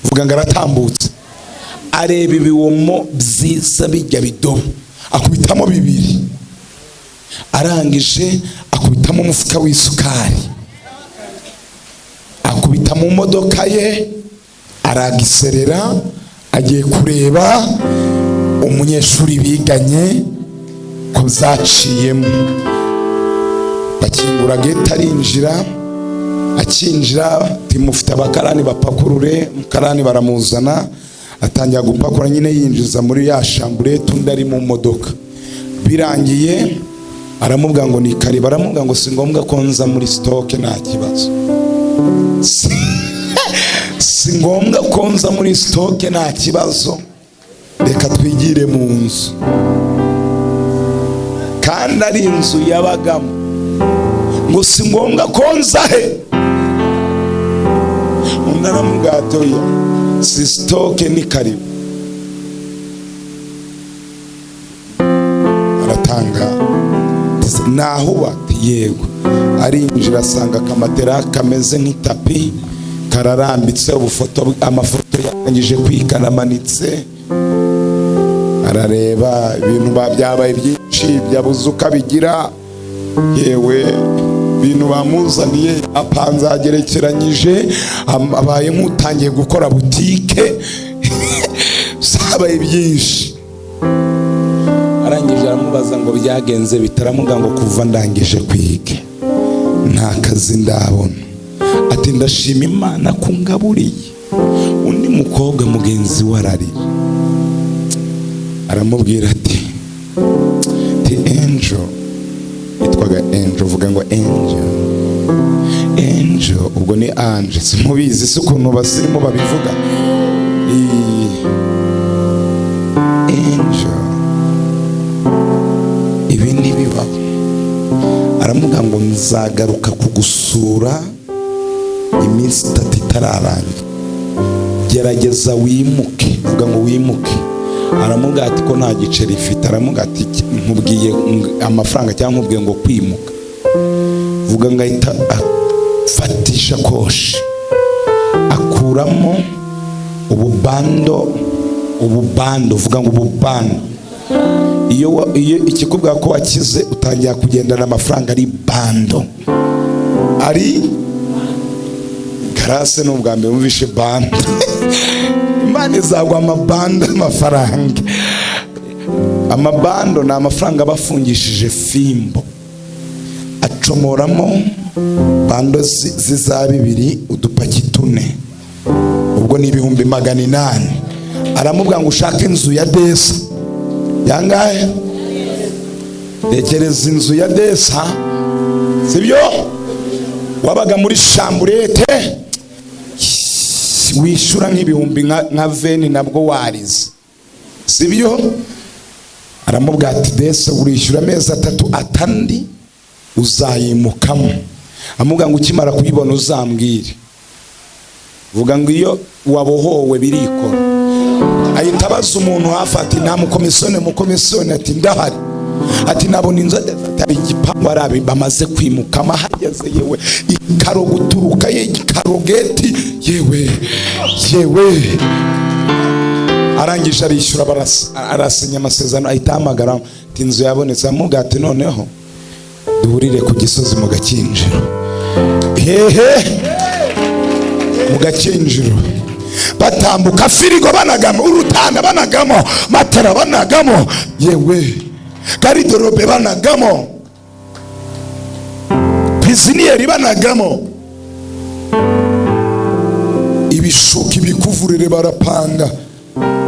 vuga ngo aratambutse, areba ibiwomo byiza bijya bidobo, akubitamo 2. Arangije akubitamo umufuka w'isukari, akubita mu modoka ye, aragiserera, agiye kureba umunyeshuri biganye ko zaciyemo. Bakingura gate, arinjira. Akinjira timufite abakarani bapakurure, mukarani baramuzana, atangira gupakura nyine yinjiza muri ya shambure, tundi ari mu modoka. Birangiye aramubwira ngo ni kari, baramubwira ngo si ngombwa ko nza muri stock, nta kibazo. Si ngombwa ko nza muri stock, nta kibazo, reka twigire mu nzu. Kandi ari inzu yabagamo, ngo si ngombwa ko nza he. Undi aramubwira ati si stock ni karibu. Aratanga naho bati yego. Arinjira asanga akamatera kameze nk'itapi, kararambitse ubufoto amafoto yangije kwikanamanitse arareba ibintu byabaye byinshi byabuze ukabigira yewe ibintu bamuzaniye apanze agerekeranyije abaye nk'utangiye gukora butike sabaye byinshi arangije aramubaza ngo byagenze bitaramuga ngo kuva ndangije kwiga nta kazi ndabona ati ndashima Imana kungaburiye undi mukobwa mugenzi wararira aramubwira ati Angel yitwaga Angel uvuga ngo Angel ubwo ni Ange simubizi si ukuntu basirimo babivuga Angel ibi ntibibaho aramuga ngo nzagaruka kugusura iminsi 3 itararangira gerageza wimuke vuga ngo wimuke aramuga ati ko nta giceri ifite aramuga ati nkubwiye amafaranga cyangwa nkubwiye ngo kwimuka vuga ngo ahita afatisha koshi akuramo ububando vuga ngo ububando iyo ikikubwira ko wakize utangira kugendana amafaranga ari bando ari karase n'ubwa mbere mvishe bando Imana izagwa amabando amafaranga amabando ni amafaranga bafungishije fimbo acomoramo bando ziza 2 udupaki 4 ubwo ni 800 aramubwira ngo ushake inzu ya desa yangahe tekereza inzu ya desa sibyo wabaga muri chamburete wishura nk'ibihumbi nka veni nabwo warize sibyo aramubwira ati desa urishyura amezi 3 atandi uzayimukamo amubwira ngo ukimara kuyibona uzambwire vuga ngo iyo wabohowe birikora ahita abaza umuntu hafi ati nta mukomisiyone ati ndahari ati nabona inzu atari igipangu arabi bamaze kwimukama hageze yewe ikaro guturuka ye ikarogeti yewe arangije arishyura arasinya amasezerano ahita ahamagara ati inzu yabonetse amubwira ati noneho duhurire ku Gisozi mu Gakinjiro mu Gakinjiro batambuka firigo banagamo urutanda banagamo matera banagamo yewe garidorobe banagamo piziniyeri banagamo ibishuki bikuvurire barapanga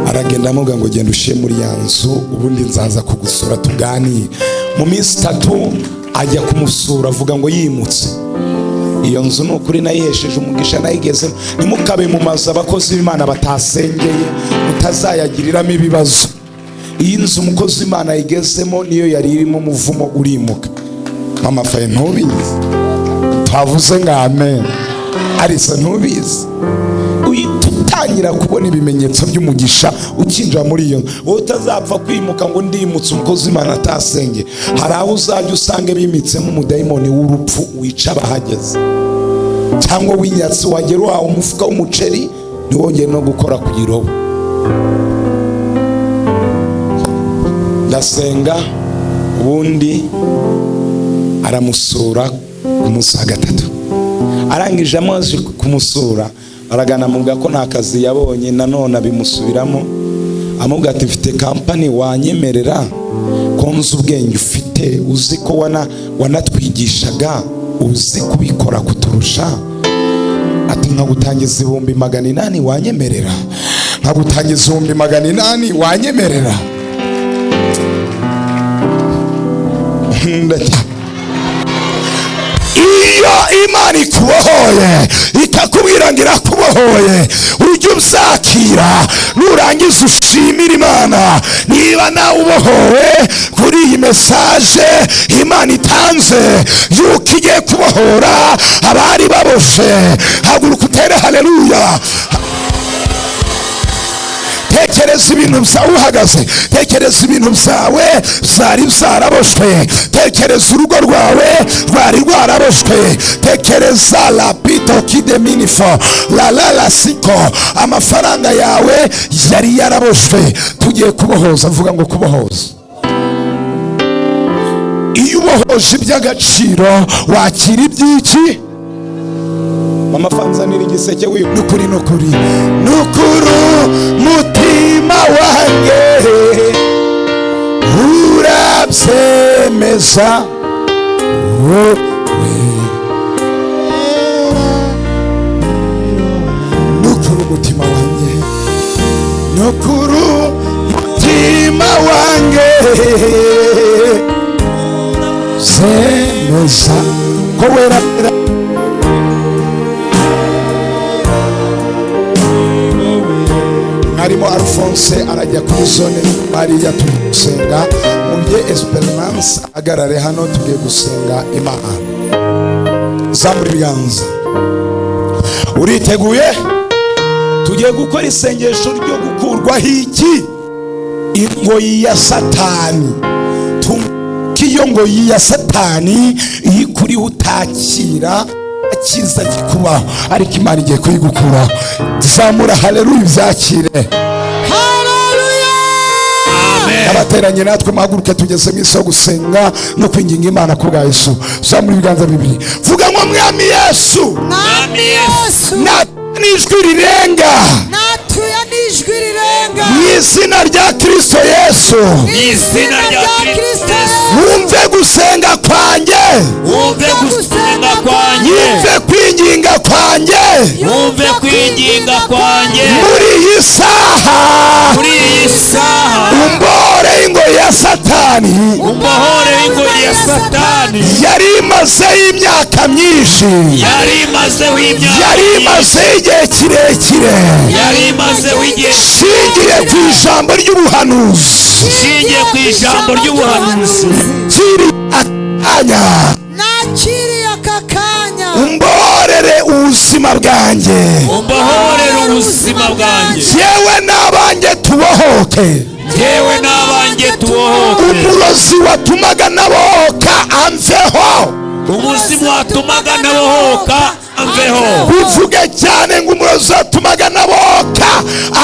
aragenda amuga ngo genda ushe muri yanzu ubundi nzaza kugusura tuganire mu minsi 3 ajya kumusura avuga ngo yimutse iyo nzu nukuri nayihesheje umugisha nayigeze nimukabe mu mazu abakozi b'Imana batasengeye mutazayagiriramo ibibazo iyi nzu umukozi w'Imana yigezemo niyo yari irimo umuvumo urimuka mama faye ntubizi twavuze ngo amen arisa ntubizi utangira kubona ibimenyetso by'umugisha ukinjira muri iyo wowe utazapfa kwimuka ngo ndimutse umukozi w'Imana atasenge hari aho uzajya usanga bimitsemo umudayimoni w'urupfu wica abahageze cyangwa w'inyatsi wagera wawe umufuka w'umuceri ntiwongere no gukora ku girobo ndasenga ubundi aramusura ku munsi wa 3 arangije amaze kumusura aragana amubwira ko nta kazi yabonye nanone abimusubiramo amubwira ati mfite kampani wanyemerera ko nzi ubwenge ufite uzi ko wanatwigishaga uzi kubikora kuturusha ati nkagutangiza 800 wanyemerera nkagutangiza 800 wanyemerera iyo Imana ikubohoye ikakubwira ngo irakubohoye ujye uzakira nurangiza ushimira Imana niba nawe ubohowe kuri iyi mesaje Imana itanze yuko igiye kubohora abari baboshe haguruka utere haleluya tekereza ibintu byawe uhagaze tekereza ibintu byawe zari zaraboshwe tekereza urugo rwawe rwari rwaraboshwe tekereza lapid sito kide minifo la siko. Amafaranga yawe yari yaraboshwe, tugiye kubohoza. Vuga ngo kubohoza. Iyo ubohoje iby'agaciro wakira iby'iki? Mama fanzanira igiseke wiwe. Nukuri mutima wanjye urabyemeza wowe. Nukuri mutima wanjye, nukuri mutima wanjye zemeza ko wera. Harimo Alphonse arajya kuri zone bariya tugusenga. Mubye Esperance agarare hano tugiye gusenga Imana. Zamura ibiganza. Uriteguye? Tugiye gukora isengesho ryo gukurwaho iki? Ingoyi ya Satani. Kiyo ngoyi ya Satani ikuri utakira akiza kikubaho, ariko Imana igiye kuyigukuraho. Zamura haleluya byakire. Haleluya. Amen. Abateranye natwe mahaguruke tugeze mu isi yo gusenga no kwinginga Imana ku bwa Yesu. Zamura ibiganza bibiri. Vuga ngo mwami Yesu. Mwami Yesu. Nijwi rirenga. Natuye nijwi rirenga. Mu izina rya Kristo Yesu. Mu izina rya Kristo. Wumve gusenga kwanjye. Wumve gusenga kwanjye. Wumve kwinginga kwanjye. Wumve kwinginga kwanjye. Muri iyi saha. Muri iyi saha. Umbore ingoyi ya Satani. Umbore ingoyi ya Satani. Yari imaze imyaka myinshi. Yari imaze igihe kirekire. Yari imaze igihe. Shingiye ku ijambo ry'ubuhanuzi. Shingiye ku ijambo ry'ubuhanuzi. Kiri akanya. Nakiri akakanya. Umborere ubuzima bwanjye. Umborere ubuzima bwanjye. Yewe n'abanjye tubohoke. Yewe n'abanjye tubohoke. Umurozi watumaga nabohoka amveho. Umuzimu watumaga nabohoka amveho. Uvuge cyane ngo umurozi watumaga nabohoka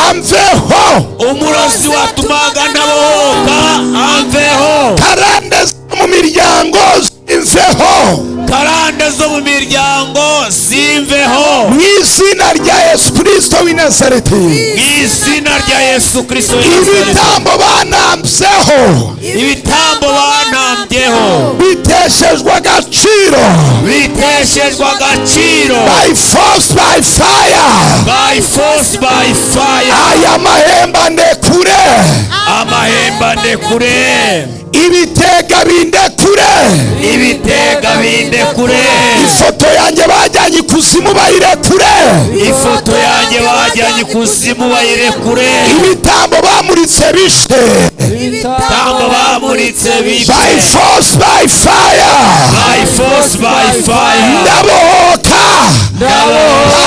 amveho. Umurozi watumaga nabohoka amveho. Karande zo mu miryango zimveho. Karande zo mu miryango zimveho. Mu izina rya Yesu Kristo w'i Nazareti. Mu izina rya Yesu Kristo w'i Nazareti. Ibitambo banambyeho. Ibitambo banambyeho. Biteshejwe agaciro. Biteshejwe agaciro. By force by fire. By force by fire. Aya mahemba ndekure. Amahemba ndekure. Ibitega bindekure. Ibitega bindekure. Ifoto yanjye bajyanye ikuzimu bayirekure. Ifoto yanjye bajyanye ikuzimu bayirekure. Ibitambo bamuritse bishe. Ibitambo bamuritse bishe. By force by fire. By force by fire. Ndabohoka. Ndabohoka.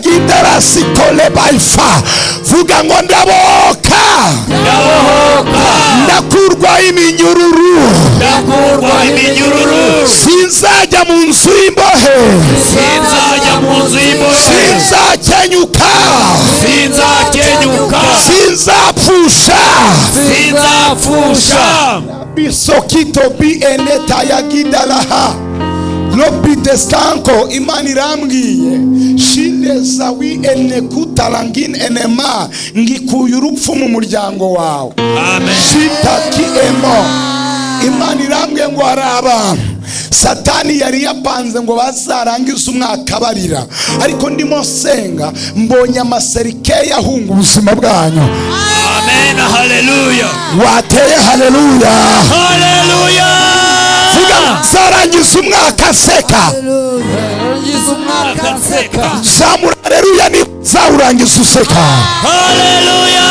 Kitara sikole by fire. Vuga ngo ndabohoka. Ndabohoka. Ndakurwa iminyururu. Ndakurwa iminyururu. Sinzajya mu nzu y'imbohe. Sinzajya mu nzu y'imbohe. Sinzakenyuka. Sinzakenyuka. Sinzapfusha. Sinzapfusha. Bisokito bi eneta yagidalaha. Lobi destanko Imana irambwiye shindeza wi enekutalangin enema ngikuye urupfu mu muryango wawe. Amen. Shitaki emo. Imana irambwiye ngo hari abantu Satani yari yapanze ngo bazarangiza umwaka barira, ariko ndimo senga mbonye amaserike yahunga ubuzima bwanyu. Amen. Haleluya. Wateye haleluya. Haleluya. Zarangiza umwaka seka. Zamura haleluya ni zawurangiza useka. Haleluya.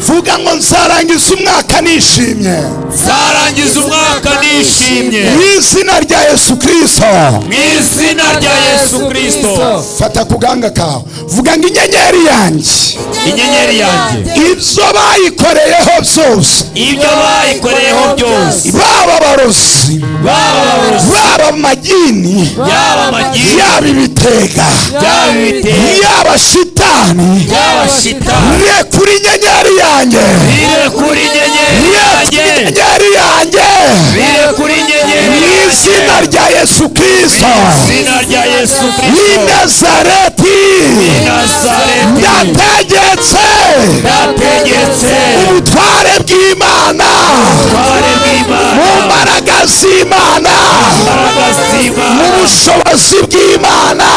Vuga ngo nzarangiza umwaka nishimye. Zarangiza umwaka nishimye. Mu izina rya Yesu Kristo. Mu izina rya Yesu Kristo. fata kuganga kawe vuga ngo inyenyeri yanjye ibyo bayikoreyeho byose baba barozi baba magini yaba ibitega yaba shitani kuri inyenyeri yanjye izina rya Yesu Kristo w'i Nazareti ndategetse ubutware bw'Imana mu mbaraga z'Imana mu bushobozi bw'Imana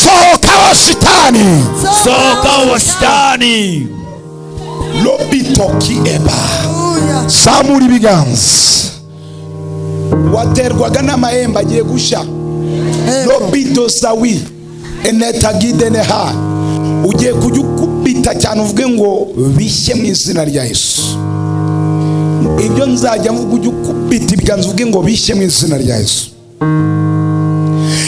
sohoka wa shitani lobitoki eba zamura ibiganza waterwaga n'amahembe agiye gusha lobito sawi enetagidene ha ugiye kujya ukubita cyane uvuge ngo bishye mu izina rya Yesu. Ibyo nzajya mvuga ujye ukubita ibiganza uvuge ngo bishye mu izina rya Yesu.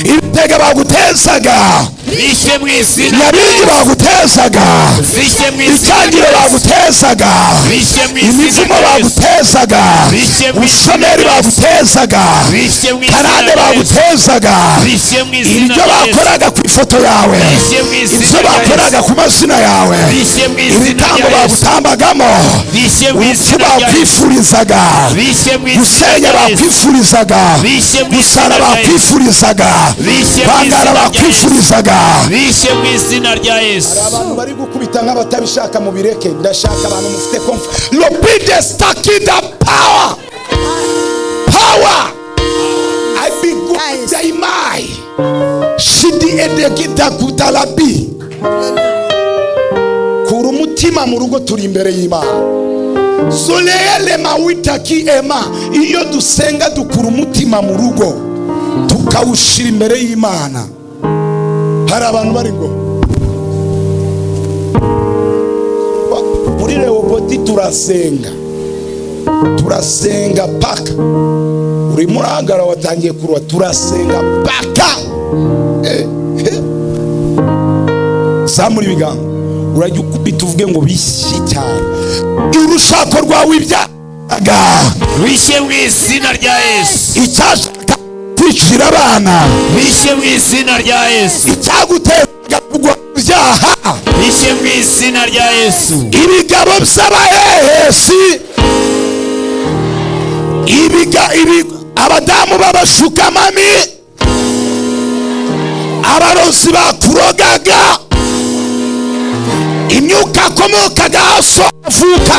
Ibitega bagutezaga bishe mu izina, nyabingi bagutezaga bishe mu izina, icyangiro bagutezaga bishe mu izina, imivumo bagutezaga bishe mu izina, ubushomeri bagutezaga bishe mu izina, karande bagutezaga bishe mu izina, ibyo bakoraga ku ifoto yawe bishe mu izina, ibyo bakoraga ku mazina yawe bishe mu izina, ibitambo bagutambagamo bishe mu izina, bakwifurizaga bishe mu izina, gusenya bakwifurizaga bishe mu izina, bakwifurizaga bangara bakwifurizaga bishe mu izina rya Yesu. Abantu bari gukubita nk'abatabishaka mu bireke, ndashaka abantu mufite confidence. Lobide stakida power I be good daimai shidi edegida kutalabi kura umutima mu rugo turi imbere y'Imana. Solele mawita ki ema, iyo dusenga dukura umutima mu rugo tukawushira imbere y'Imana. Hari abantu bari ngo muri Rehoboti turasenga paka, uri murangara watangiye kurwa turasenga paka zamuri bigango urajya ukubita uvuge ngo bishye cyane urushako rwawe ibyaga bishe mu izina rya Yesu. Icyashaka kwicira abana bishe mu izina rya Yesu. Icyagutera kugwa byaha bishe mu izina rya Yesu. Ibigabo by'abahehesi abadamu babashukamami abarozi bakurogaga imyuka akomokaga aso avuka,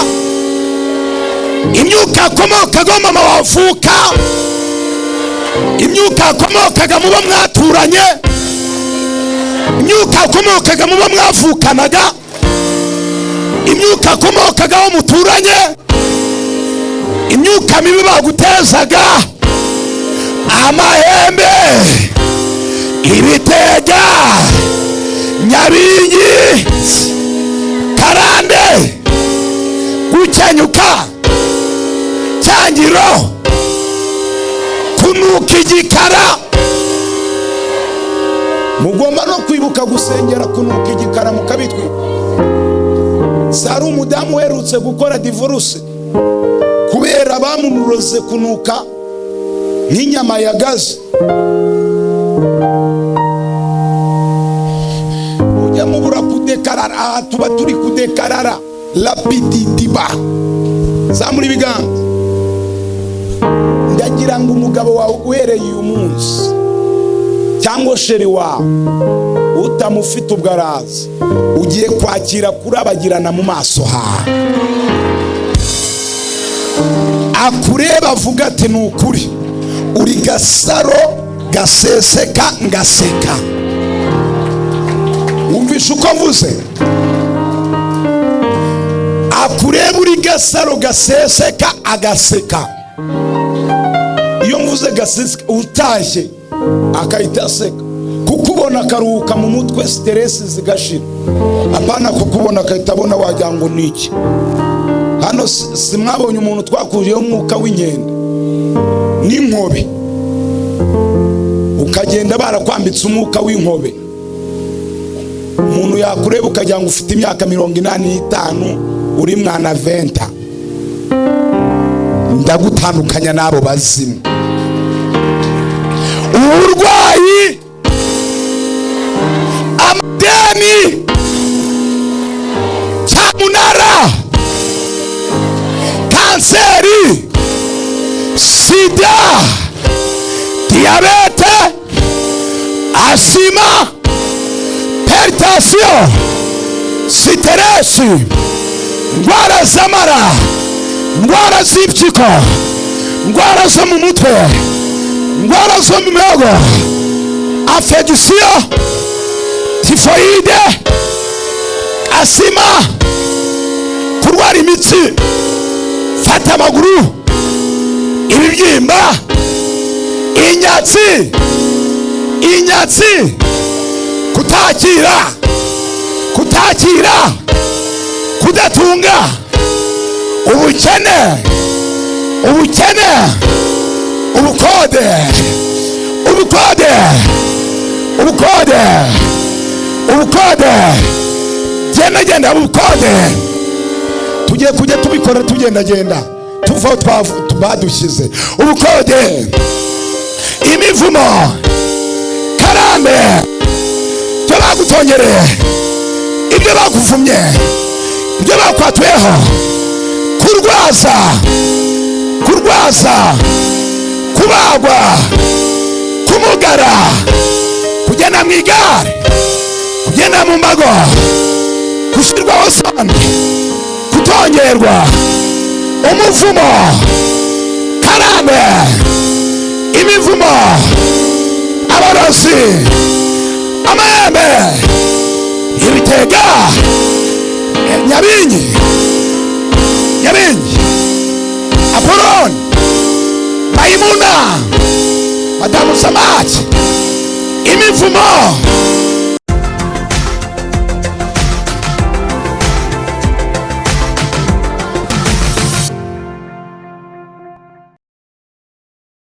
imyuka akomokaga mama wavuka, imyuka akomokaga mubo mwaturanye, imyuka akomokaga mubo mwavukanaga, imyuka akomokaga aho muturanye, imyuka mibi bagutezaga amahembe, ibitega, nyabingi, karande, gukenyuka, cyangiro, kunuka igikara. Mugomba no kwibuka gusengera kunuka igikara mukabitwi. Sari umudamu uherutse gukora divorce kubera bamunuroze kunuka nk'inyama ya gazi. Ujya mubura kudekarara, tuba turi kudekarara lapididiba zamuri biganza. Ndagira ngo umugabo wawe uhereye uyu munsi cyangwa sheri wawe utamufite ubwarazi ugiye kwakira kurabagirana mu maso hawe, akureba avuga ati nukuri uri Gasaro gaseseka ngaseka. Umvisha uko mvuze? Akureba uri Gasaro gaseseka agaseka. Iyo mvuze gaseseka utashye akahita aseka, kukubona akaruhuka mu mutwe, stress zigashira. Apana kukubona akahita abona wagira ngo niki. Hano simwabonye umuntu twakuriyeho umwuka w'inkende n'inkobe ukagenda barakwambitse umwuka w'inkobe. Umuntu yakureba ukagira ngo ufite imyaka 85 uri mwana 20. Ndagutandukanya n'abo bazimu. Uburwayi, amadeni, cyamunara, kanseri, sida, diyabete, asima, hypertension, siteresi, ndwara z'amara, ndwara z'impyiko, ndwara zo mu mutwe, ndwara zo mu mihogo, infection, tifoide, asima, kurwara imitsi, fata amaguru, ibibyimba, inyatsi, kutakira, kudatunga, ubukene, ubukode, genda ubukode. Tugiye kujya tubikora tugenda tuvaho badushyize ubukode, imivumo, karande, ibyo bagutongereye, ibyo bakuvumye, ibyo bakwatuyeho, kurwaza, kubagwa, kumugara, kugenda mu igare, kugenda mu mbago, gushyirwaho soni, kutongerwa, umuvumo, karande, imivumo, abarozi, amahembe, ibitega, nyabingi, Apoloni, Mayimuna, Madamu Samaki, imivumo,